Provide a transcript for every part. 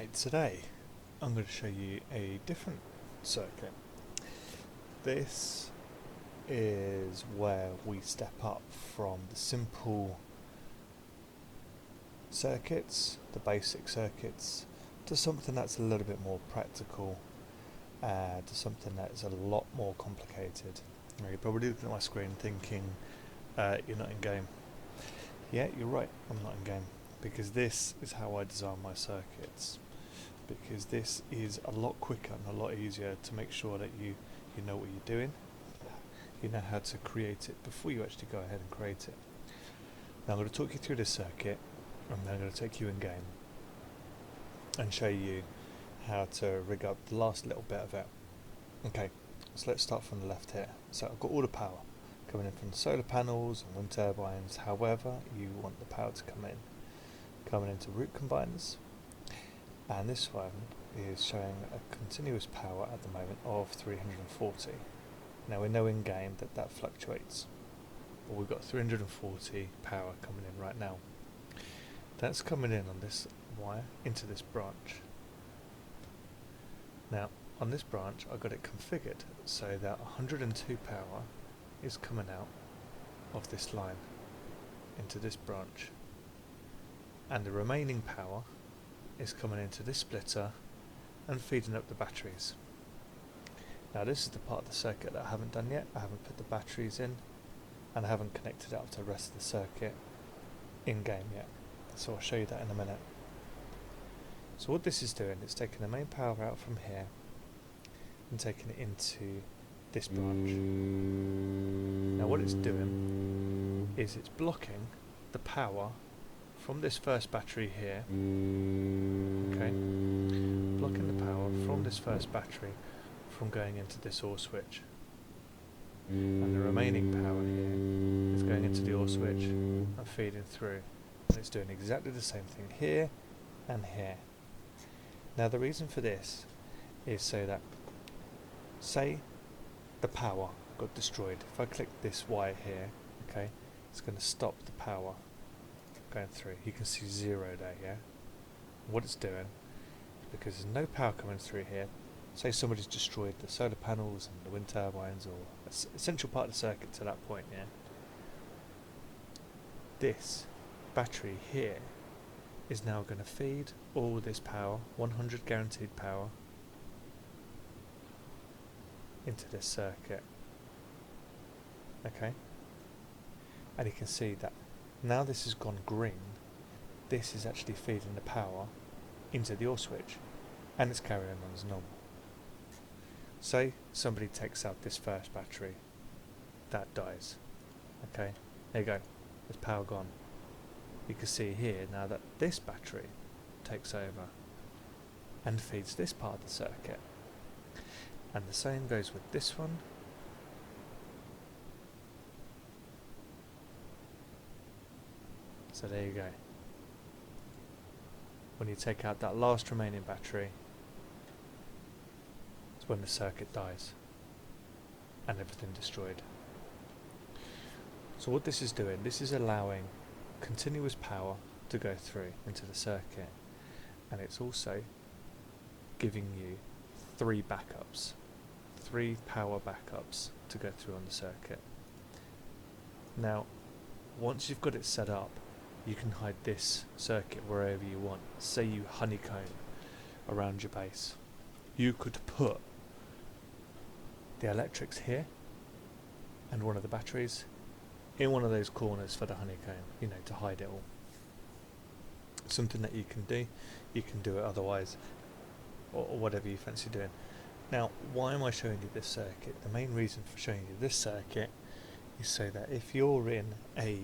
Right, today I'm going to show you a different circuit. This is where we step up from the simple circuits, the basic circuits, to something that's a little bit more practical, to something that's a lot more complicated. Now, you're probably looking at my screen thinking, you're not in game. Yeah, you're right, I'm not in game, because this is how I design my circuits. Because this is a lot quicker and a lot easier to make sure that you know what you're doing, you know how to create it before you actually go ahead and create it. Now I'm going to talk you through this circuit, and then I'm going to take you in game and show you how to rig up the last little bit of it. Okay, so let's start from the left here. So I've got all the power coming in from the solar panels and wind turbines, however you want the power to come in. Coming into root combiners. And this one is showing a continuous power at the moment of 340. Now we know in game that fluctuates, but we've got 340 power coming in right now. That's coming in on this wire into this branch. Now on this branch I've got it configured so that 102 power is coming out of this line into this branch, and the remaining power is coming into this splitter and feeding up the batteries. Now this is the part of the circuit that I haven't done yet. I haven't put the batteries in and I haven't connected it up to the rest of the circuit in game yet, so I'll show you that in a minute. So what this is doing, it's taking the main power out from here and taking it into this branch. Now what it's doing is it's blocking the power from this first battery here, okay, blocking the power from this first battery from going into this OR switch, and the remaining power here is going into the OR switch and feeding through, and it's doing exactly the same thing here and here. Now the reason for this is so that, say the power got destroyed, if I click this wire here, okay, it's going to stop the power going through. You can see 0 there, yeah? What it's doing, because there's no power coming through here, say somebody's destroyed the solar panels and the wind turbines, or essential part of the circuit to that point, yeah? This battery here is now going to feed all this power, 100 guaranteed power, into this circuit, okay? And you can see that now this has gone green, this is actually feeding the power into the OR switch, and it's carrying on as normal. Say somebody takes out this first battery, that dies, okay, there you go, there's power gone. You can see here now that this battery takes over and feeds this part of the circuit, and the same goes with this one. So there you go. When you take out that last remaining battery, it's when the circuit dies and everything destroyed. So what this is doing, this is allowing continuous power to go through into the circuit, and it's also giving you 3 backups, 3 power backups to go through on the circuit. Now once you've got it set up, you can hide this circuit wherever you want. Say you honeycomb around your base, you could put the electrics here and one of the batteries in one of those corners for the honeycomb, you know, to hide it all. Something that you can do it otherwise, or whatever you fancy doing. Now why am I showing you this circuit? The main reason for showing you this circuit is so that if you're in a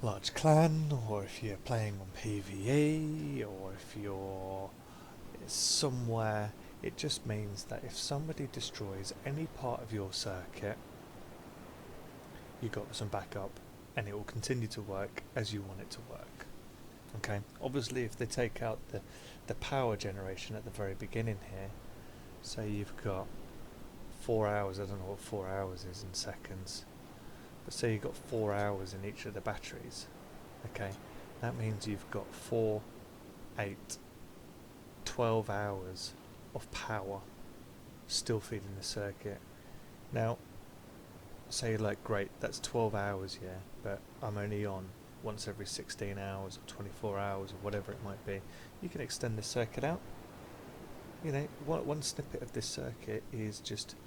large clan, or if you're playing on PvE, or if you're somewhere, it just means that if somebody destroys any part of your circuit, you got some backup and it will continue to work as you want it to work. Okay, obviously if they take out the power generation at the very beginning here, say you've got 4 hours, I don't know what 4 hours is in seconds, but say you've got 4 hours in each of the batteries, okay, that means you've got 4, 8, 12 hours of power still feeding the circuit. Now, say like, great, that's 12 hours, yeah, but I'm only on once every 16 hours or 24 hours or whatever it might be. You can extend the circuit out. You know, one snippet of this circuit is just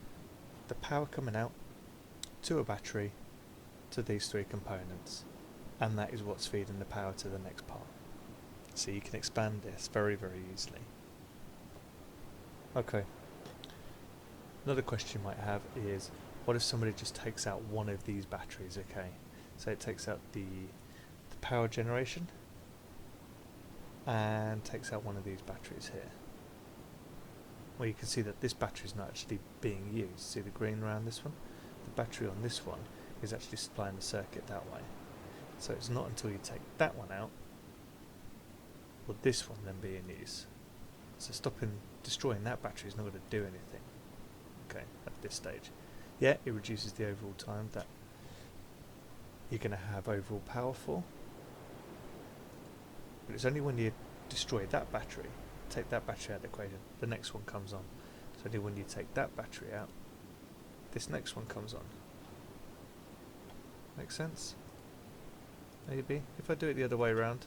the power coming out to a battery to these three components, and that is what's feeding the power to the next part. So you can expand this very, very easily. Okay. Another question you might have is, what if somebody just takes out one of these batteries? Okay, so it takes out the power generation and takes out one of these batteries here. Well, you can see that this battery is not actually being used. See the green around this one? The battery on this one is actually supplying the circuit that way. So it's not until you take that one out will this one then be in use. So destroying that battery is not going to do anything. Okay, at this stage. Yeah, it reduces the overall time that you're going to have overall power for. But it's only when you destroy that battery, take that battery out of the equation, the next one comes on. It's only when you take that battery out, this next one comes on. Make sense? Maybe. If I do it the other way around,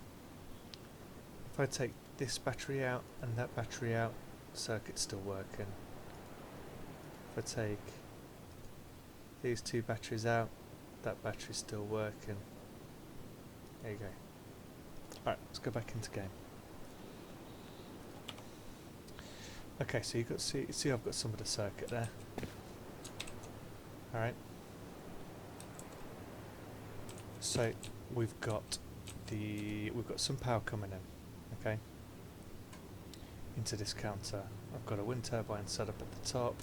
if I take this battery out and that battery out, the circuit's still working. If I take these two batteries out, that battery's still working. There you go. Alright, let's go back into game. Okay, so you've got see I've got some of the circuit there. Alright. So we've got some power coming in, okay? Into this counter. I've got a wind turbine set up at the top,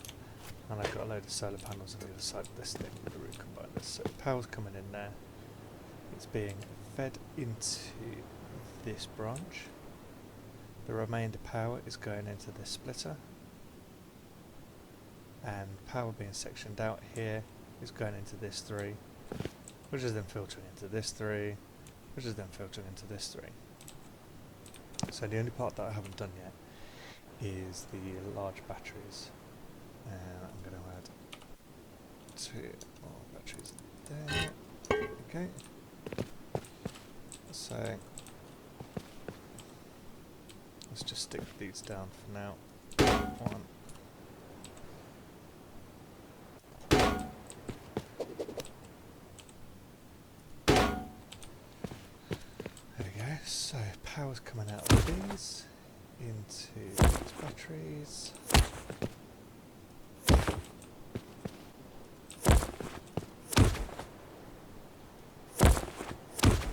and I've got a load of solar panels on the other side of this thing with the root combiners. So power's coming in there. It's being fed into this branch. The remainder power is going into this splitter, and power being sectioned out here is going into this 3, which is then filtering into this 3, which is then filtering into this 3. So the only part that I haven't done yet is the large batteries. I'm going to add 2 more batteries there. Okay. So let's just stick these down for now. 1. There we go. So power's coming out of these into these batteries.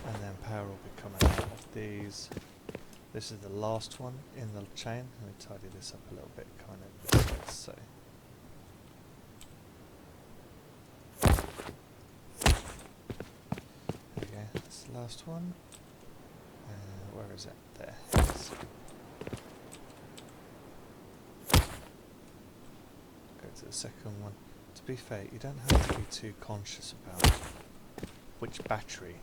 And then power will be coming out of these. This is the last one in the chain. Let me tidy this up a little bit, kind of. So there we go. That's the last one. Where is it? There. Yes. Go to the second one. To be fair, you don't have to be too conscious about which battery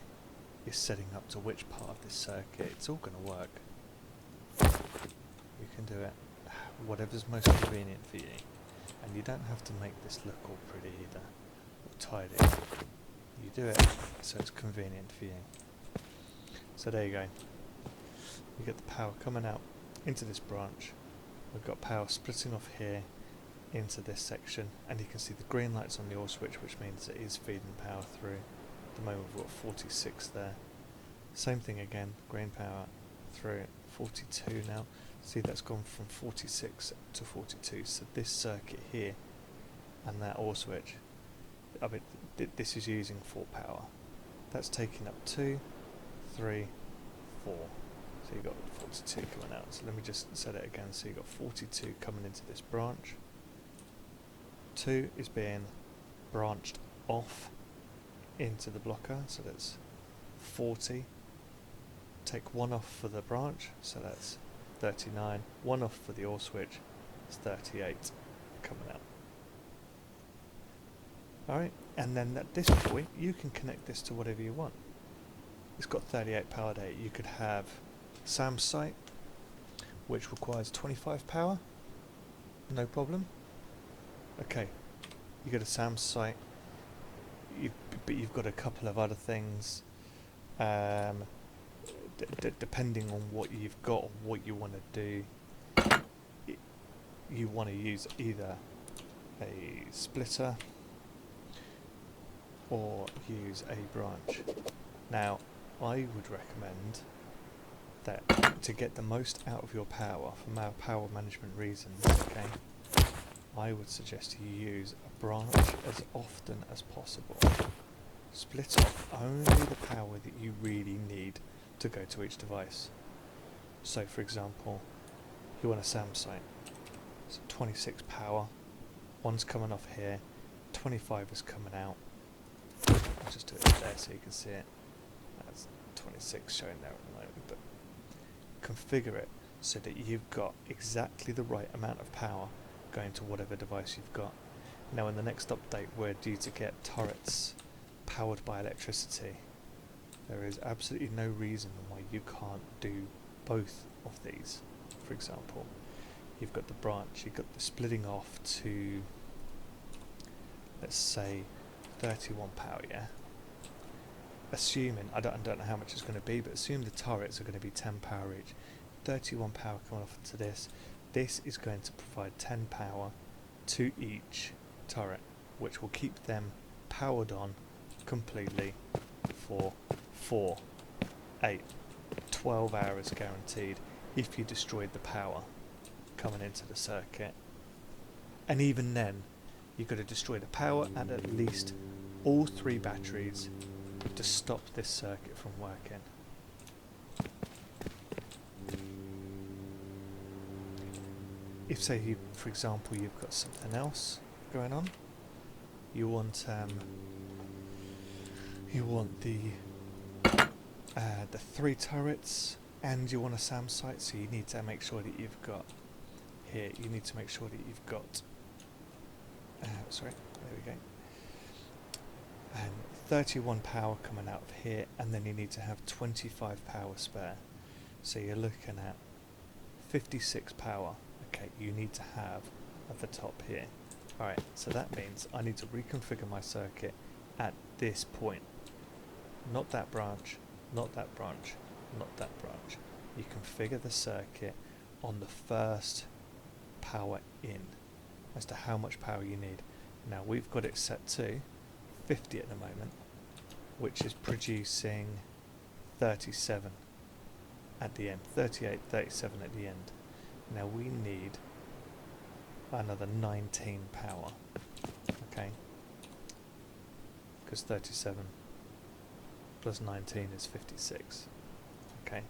is setting up to which part of this circuit. It's all going to work. You can do it whatever's most convenient for you, and you don't have to make this look all pretty either, or tidy. You do it so it's convenient for you. So there you go. You get the power coming out into this branch. We've got power splitting off here into this section, and you can see the green lights on the OR switch, which means it is feeding power through. At the moment we've got 46 there. Same thing again, green power through, 42 now. See, that's gone from 46 to 42. So this circuit here and that OR switch, I mean, this is using 4 power. That's taking up 2, 3, 4. So you've got 42 coming out. So let me just set it again. So you've got 42 coming into this branch. 2 is being branched off into the blocker, so that's 40. Take 1 off for the branch, so that's 39. 1 off for the OR switch, it's 38 coming out. Alright, and then at this point you can connect this to whatever you want. It's got 38 power there. You could have Sam's site, which requires 25 power. No problem. Okay, you got a SAM site, but you've got a couple of other things. Depending on what you've got and what you want to do, you want to use either a splitter or use a branch. Now, I would recommend that to get the most out of your power, from our power management reasons, okay, I would suggest you use a branch as often as possible. Split off only the power that you really need to go to each device. So for example, you want a SAM site, so 26 power, one's coming off here, 25 is coming out. I'll just do it there so you can see it. That's 26 showing there at the moment, but configure it so that you've got exactly the right amount of power going to whatever device you've got. Now in the next update we're due to get turrets powered by electricity. There is absolutely no reason why you can't do both of these. For example, you've got the branch, you've got the splitting off to, let's say, 31 power, yeah? Assuming, I don't know how much it's going to be, but assume the turrets are going to be 10 power each. 31 power coming off to this. This is going to provide 10 power to each turret, which will keep them powered on completely for 4, 8, 12 hours guaranteed if you destroyed the power coming into the circuit. And even then, you've got to destroy the power and at least all 3 batteries to stop this circuit from working. If, say, for example, you've got something else going on, you want the 3 turrets, and you want a SAM site, so you need to make sure that you've got here. You need to make sure that you've got. Sorry, there we go. And 31 power coming out of here, and then you need to have 25 power spare. So you're looking at 56 power. Okay, you need to have at the top here. Alright, so that means I need to reconfigure my circuit at this point. Not that branch, not that branch, not that branch. You configure the circuit on the first power in as to how much power you need. Now we've got it set to 50 at the moment, which is producing 37 at the end, 38, 37 at the end. Now we need another 19 power, okay, because 37 plus 19 is 56, okay,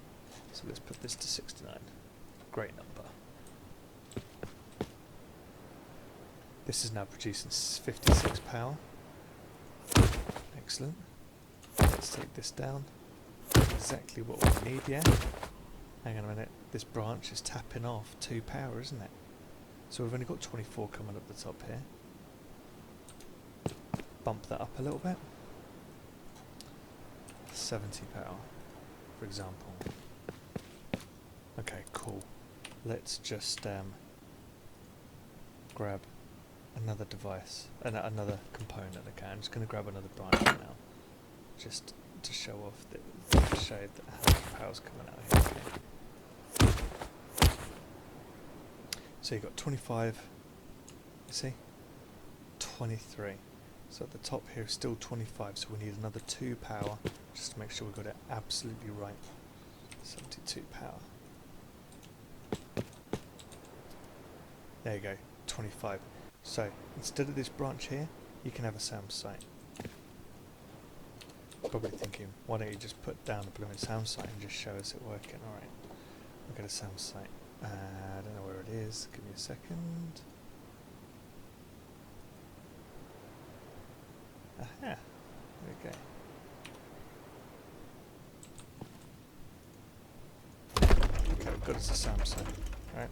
so let's put this to 69, great number. This is now producing 56 power, excellent. Let's take this down, exactly what we need, yeah? Hang on a minute, this branch is tapping off 2 power, isn't it? So we've only got 24 coming up the top here. Bump that up a little bit. 70 power, for example. Okay, cool. Let's just grab another device, another component. Okay, I'm just going to grab another branch now, just to show off that, show that how much power's coming out here. Okay. So you've got 25, you see, 23. So at the top here is still 25, so we need another 2 power just to make sure we've got it absolutely right. 72 power. There you go, 25. So instead of this branch here, you can have a SAM site. Probably thinking, why don't you just put down a blooming SAM site and just show us it working? Alright, we've got a SAM site. I don't know where it is, give me a second. Aha, there we go. Okay, we've got us a SAM site. Alright.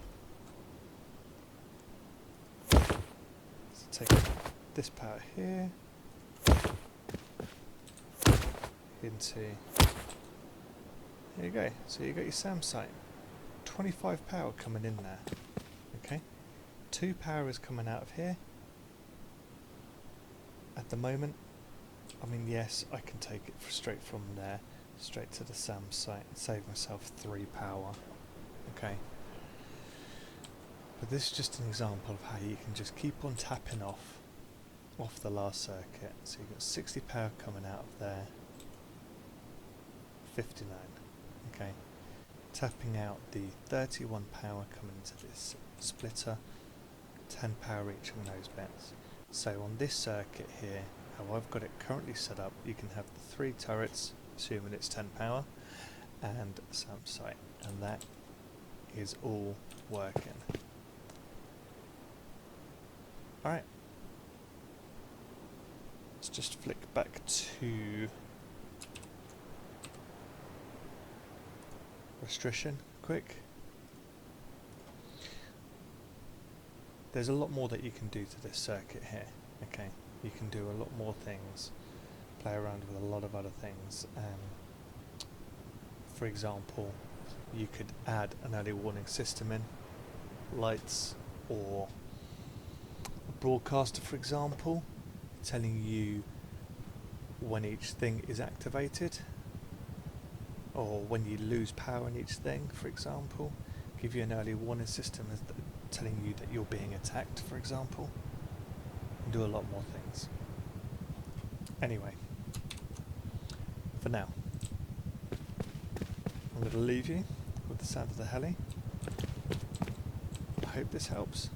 So take this power here into, there you go, so you got your SAM site. 25 power coming in there. Okay, 2 power is coming out of here. At the moment, I mean, yes, I can take it straight from there, straight to the SAM site and save myself 3 power. Okay. But this is just an example of how you can just keep on tapping off the last circuit. So you've got 60 power coming out of there, 59. Okay. Tapping out the 31 power coming into this splitter, 10 power each on those bits. So on this circuit here, how I've got it currently set up, you can have the 3 turrets, assuming it's 10 power, and SAM site, and that is all working. Alright, let's just flick back to Rustrician quick. There's a lot more that you can do to this circuit here. Okay, you can do a lot more things, play around with a lot of other things. For example, you could add an early warning system in, lights, or a broadcaster, for example, telling you when each thing is activated, or when you lose power in each thing, for example. Give you an early warning system telling you that you're being attacked, for example. And do a lot more things. Anyway, for now, I'm going to leave you with the sound of the heli. I hope this helps.